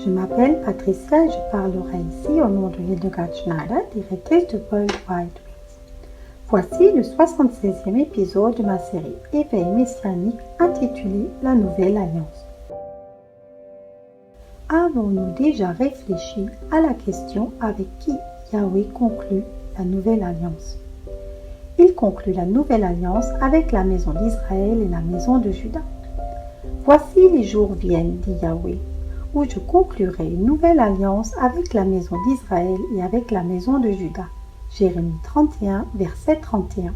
Je m'appelle Patricia et je parlerai ici au nom de Hildegard Schneider, directrice de World Wide Web. Voici le 76e épisode de ma série Éveil messianique intitulé La Nouvelle Alliance. Avons-nous déjà réfléchi à la question avec qui Yahweh conclut la Nouvelle Alliance? Il conclut la Nouvelle Alliance avec la maison d'Israël et la maison de Juda. Voici les jours viennent, dit Yahweh, où je conclurai une nouvelle alliance avec la maison d'Israël et avec la maison de Juda. Jérémie 31, verset 31.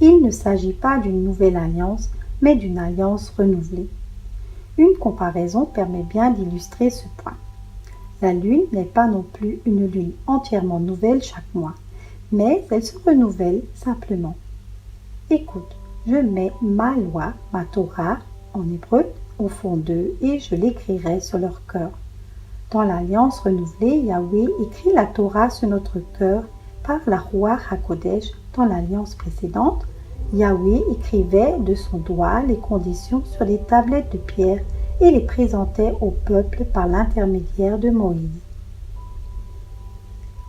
Il ne s'agit pas d'une nouvelle alliance, mais d'une alliance renouvelée. Une comparaison permet bien d'illustrer ce point. La lune n'est pas non plus une lune entièrement nouvelle chaque mois, mais elle se renouvelle simplement. Écoute, je mets ma loi, ma Torah, en hébreu, au fond d'eux, et je l'écrirai sur leur cœur. Dans l'alliance renouvelée, Yahweh écrit la Torah sur notre cœur par la Ruach HaKodesh. Dans l'alliance précédente, Yahweh écrivait de son doigt les conditions sur les tablettes de pierre et les présentait au peuple par l'intermédiaire de Moïse.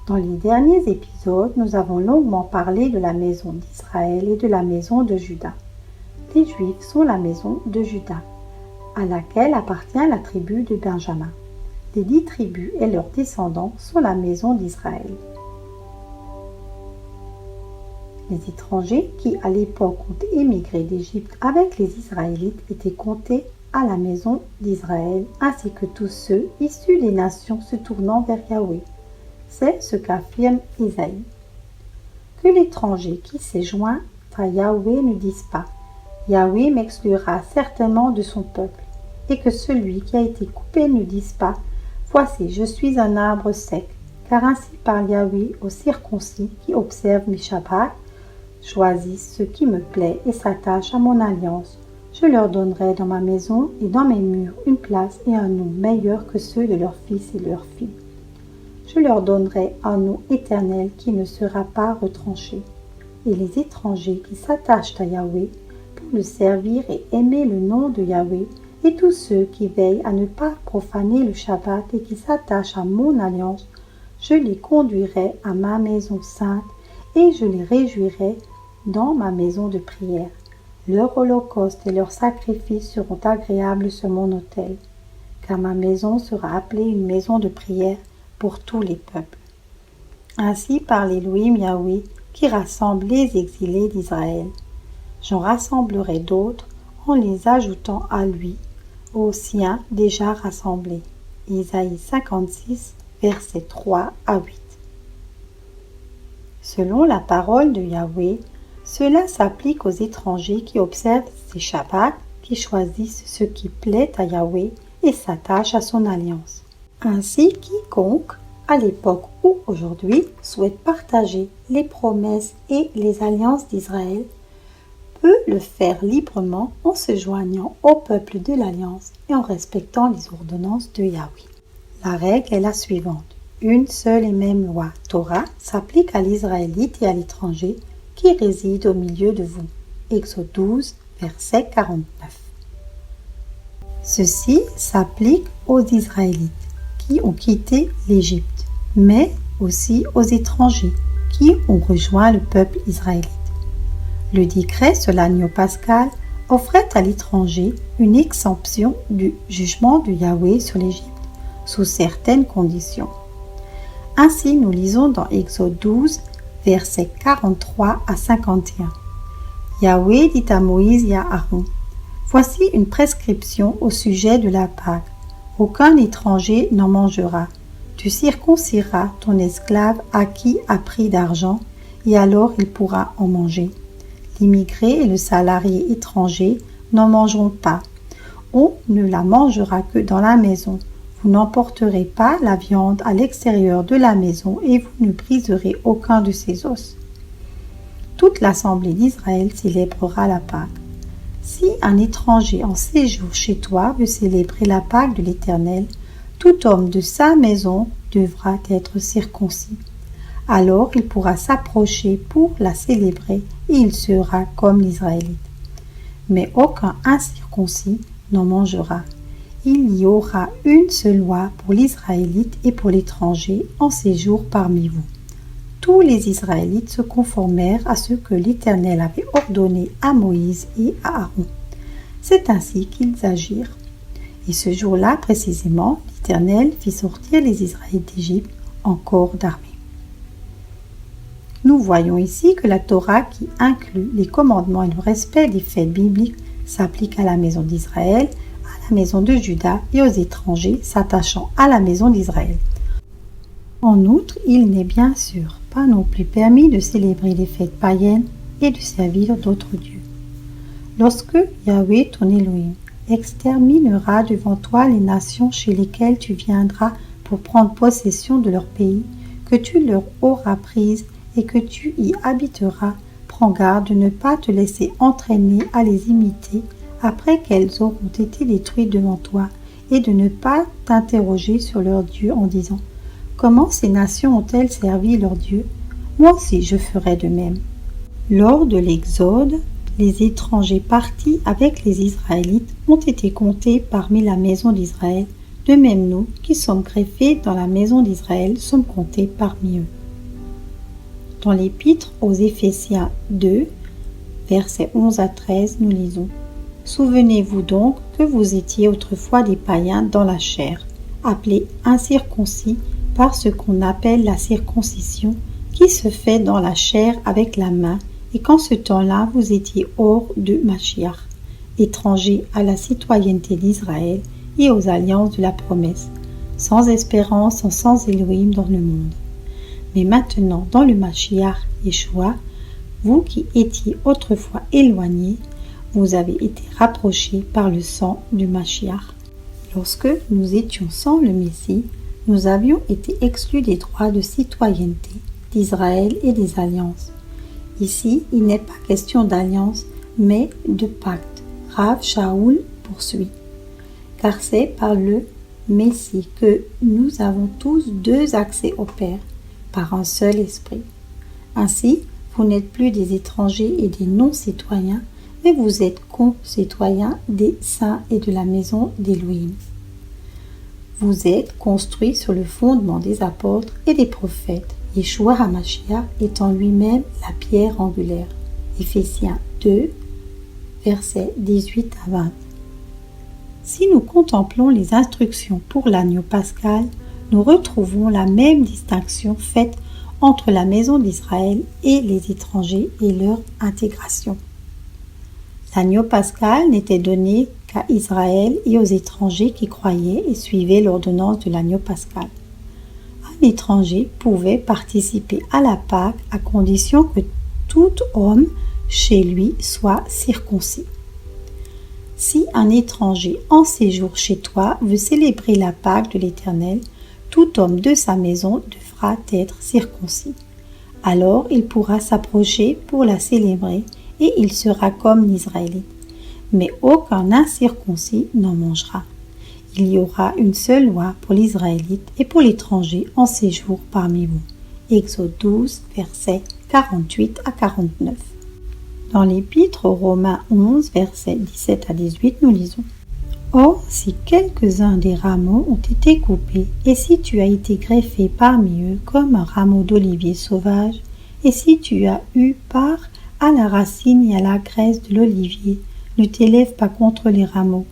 Dans les derniers épisodes, nous avons longuement parlé de la maison d'Israël et de la maison de Juda. Les Juifs sont la maison de Juda, à laquelle appartient la tribu de Benjamin. Les 10 tribus et leurs descendants sont la maison d'Israël. Les étrangers qui, à l'époque, ont émigré d'Égypte avec les Israélites étaient comptés à la maison d'Israël, ainsi que tous ceux issus des nations se tournant vers Yahweh. C'est ce qu'affirme Isaïe. Que l'étranger qui s'est joint à Yahweh ne dise pas « Yahweh m'exclura certainement de son peuple », et que celui qui a été coupé ne dise pas « Voici, je suis un arbre sec », car ainsi parle Yahweh aux circoncis qui observent mes Shabbats, choisissent ce qui me plaît et s'attachent à mon alliance. Je leur donnerai dans ma maison et dans mes murs une place et un nom meilleur que ceux de leurs fils et leurs filles. Je leur donnerai un nom éternel qui ne sera pas retranché. Et les étrangers qui s'attachent à Yahweh pour le servir et aimer le nom de Yahweh, et tous ceux qui veillent à ne pas profaner le Shabbat et qui s'attachent à mon alliance, je les conduirai à ma maison sainte et je les réjouirai dans ma maison de prière. Leur holocauste et leurs sacrifices seront agréables sur mon autel, car ma maison sera appelée une maison de prière pour tous les peuples. Ainsi parle Elohim Yahweh qui rassemble les exilés d'Israël. J'en rassemblerai d'autres en les ajoutant à lui, aux siens déjà rassemblés. Isaïe 56, versets 3 à 8. Selon la parole de Yahweh, cela s'applique aux étrangers qui observent ses Shabbats, qui choisissent ce qui plaît à Yahweh et s'attachent à son alliance. Ainsi, quiconque, à l'époque ou aujourd'hui, souhaite partager les promesses et les alliances d'Israël peut le faire librement en se joignant au peuple de l'alliance et en respectant les ordonnances de Yahweh. La règle est la suivante. Une seule et même loi, Torah, s'applique à l'Israélite et à l'étranger qui réside au milieu de vous. Exode 12, verset 49. Ceci s'applique aux Israélites qui ont quitté l'Égypte, mais aussi aux étrangers qui ont rejoint le peuple israélite. Le décret sur l'agneau pascal offrait à l'étranger une exemption du jugement de Yahweh sur l'Égypte, sous certaines conditions. Ainsi, nous lisons dans Exode 12, versets 43 à 51. Yahweh dit à Moïse et à Aaron, « Voici une prescription au sujet de la Pâque. Aucun étranger n'en mangera. Tu circonciras ton esclave acquis à prix d'argent, et alors il pourra en manger. L'immigré et le salarié étranger n'en mangeront pas. On ne la mangera que dans la maison. Vous n'emporterez pas la viande à l'extérieur de la maison et vous ne briserez aucun de ses os. » Toute l'assemblée d'Israël célébrera la Pâque. Si un étranger en séjour chez toi veut célébrer la Pâque de l'Éternel, tout homme de sa maison devra être circoncis. Alors il pourra s'approcher pour la célébrer et il sera comme l'Israélite. Mais aucun incirconcis n'en mangera. Il y aura une seule loi pour l'Israélite et pour l'étranger en séjour parmi vous. Tous les Israélites se conformèrent à ce que l'Éternel avait ordonné à Moïse et à Aaron. C'est ainsi qu'ils agirent. Et ce jour-là, précisément, l'Éternel fit sortir les Israélites d'Égypte en corps d'armée. Nous voyons ici que la Torah, qui inclut les commandements et le respect des fêtes bibliques, s'applique à la maison d'Israël, à la maison de Juda et aux étrangers s'attachant à la maison d'Israël. En outre, il n'est bien sûr pas non plus permis de célébrer les fêtes païennes et de servir d'autres dieux. Lorsque Yahweh, ton Elohim, exterminera devant toi les nations chez lesquelles tu viendras pour prendre possession de leur pays, que tu leur auras prise et que tu y habiteras, prends garde de ne pas te laisser entraîner à les imiter après qu'elles auront été détruites devant toi, et de ne pas t'interroger sur leur Dieu en disant « Comment ces nations ont-elles servi leur Dieu ? Moi aussi je ferai de même. » Lors de l'Exode, les étrangers partis avec les Israélites ont été comptés parmi la maison d'Israël, de même nous, qui sommes greffés dans la maison d'Israël, sommes comptés parmi eux. Dans l'Épître aux Éphésiens 2, versets 11 à 13, nous lisons « Souvenez-vous donc que vous étiez autrefois des païens dans la chair, appelés incirconcis par ce qu'on appelle la circoncision, qui se fait dans la chair avec la main, et qu'en ce temps-là vous étiez hors de Mashiach, étrangers à la citoyenneté d'Israël et aux alliances de la promesse, sans espérance, sans Elohim dans le monde. Mais maintenant, dans le Mashiach Yeshua, vous qui étiez autrefois éloignés, vous avez été rapprochés par le sang du Mashiach. Lorsque nous étions sans le Messie, nous avions été exclus des droits de citoyenneté d'Israël et des alliances. Ici, il n'est pas question d'alliance, mais de pacte. Rav Shaul poursuit. Car c'est par le Messie que nous avons tous deux accès au Père, par un seul esprit. Ainsi, vous n'êtes plus des étrangers et des non-citoyens, mais vous êtes concitoyens des saints et de la maison d'Élohim. Vous êtes construits sur le fondement des apôtres et des prophètes, Yeshua HaMashiach étant lui-même la pierre angulaire. Éphésiens 2, versets 18 à 20. Si nous contemplons les instructions pour l'agneau pascal, nous retrouvons la même distinction faite entre la maison d'Israël et les étrangers et leur intégration. L'agneau pascal n'était donné qu'à Israël et aux étrangers qui croyaient et suivaient l'ordonnance de l'agneau pascal. Un étranger pouvait participer à la Pâque à condition que tout homme chez lui soit circoncis. Si un étranger en séjour chez toi veut célébrer la Pâque de l'Éternel, tout homme de sa maison devra être circoncis. Alors il pourra s'approcher pour la célébrer et il sera comme l'Israélite. Mais aucun incirconcis n'en mangera. Il y aura une seule loi pour l'Israélite et pour l'étranger en séjour parmi vous. Exode 12, versets 48 à 49. Dans l'Épître aux Romains 11, versets 17 à 18, nous lisons « Or, si quelques-uns des rameaux ont été coupés, et si tu as été greffé parmi eux comme un rameau d'olivier sauvage, et si tu as eu part à la racine et à la graisse de l'olivier, ne t'élève pas contre les rameaux.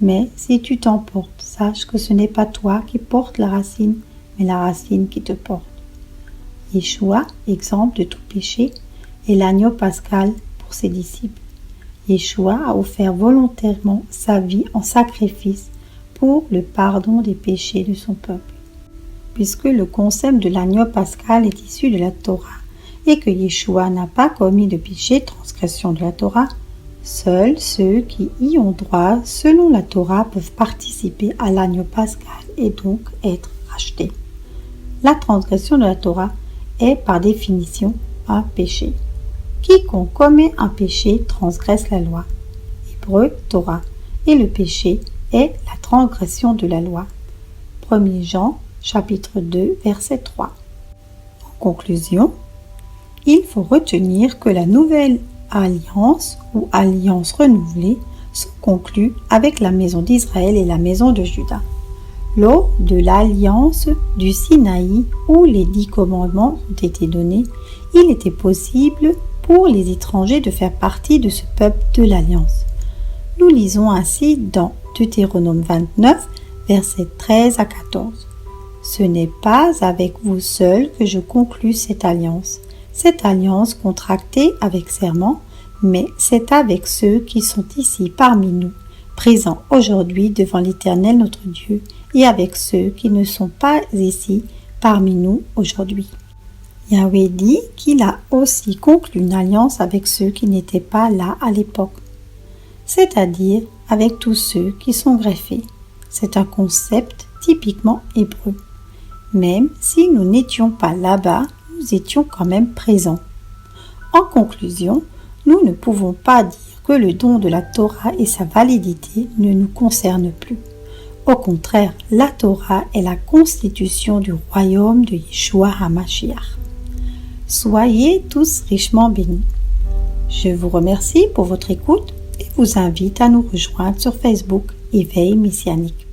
Mais si tu t'emportes, sache que ce n'est pas toi qui portes la racine, mais la racine qui te porte. » Yeshua, exemple de tout péché, est l'agneau pascal pour ses disciples. Yeshua a offert volontairement sa vie en sacrifice pour le pardon des péchés de son peuple. Puisque le concept de l'agneau pascal est issu de la Torah et que Yeshua n'a pas commis de péché, transgression de la Torah, seuls ceux qui y ont droit selon la Torah peuvent participer à l'agneau pascal et donc être rachetés. La transgression de la Torah est par définition un péché. Quiconque commet un péché transgresse la loi. Hébreu, Torah. Et le péché est la transgression de la loi. 1 Jean, chapitre 2, verset 3. En conclusion, il faut retenir que la nouvelle alliance ou alliance renouvelée sont conclus avec la maison d'Israël et la maison de Juda. Lors de l'alliance du Sinaï où les 10 commandements ont été donnés, il était possible pour les étrangers de faire partie de ce peuple de l'alliance. Nous lisons ainsi dans Deutéronome 29, versets 13 à 14. « Ce n'est pas avec vous seuls que je conclus cette alliance contractée avec serment, mais c'est avec ceux qui sont ici parmi nous, présents aujourd'hui devant l'Éternel notre Dieu, et avec ceux qui ne sont pas ici parmi nous aujourd'hui. » Yahweh dit qu'il a aussi conclu une alliance avec ceux qui n'étaient pas là à l'époque, c'est-à-dire avec tous ceux qui sont greffés. C'est un concept typiquement hébreu. Même si nous n'étions pas là-bas, nous étions quand même présents. En conclusion, nous ne pouvons pas dire que le don de la Torah et sa validité ne nous concernent plus. Au contraire, la Torah est la constitution du royaume de Yeshua HaMashiach. Soyez tous richement bénis. Je vous remercie pour votre écoute et vous invite à nous rejoindre sur Facebook Éveil Messianique.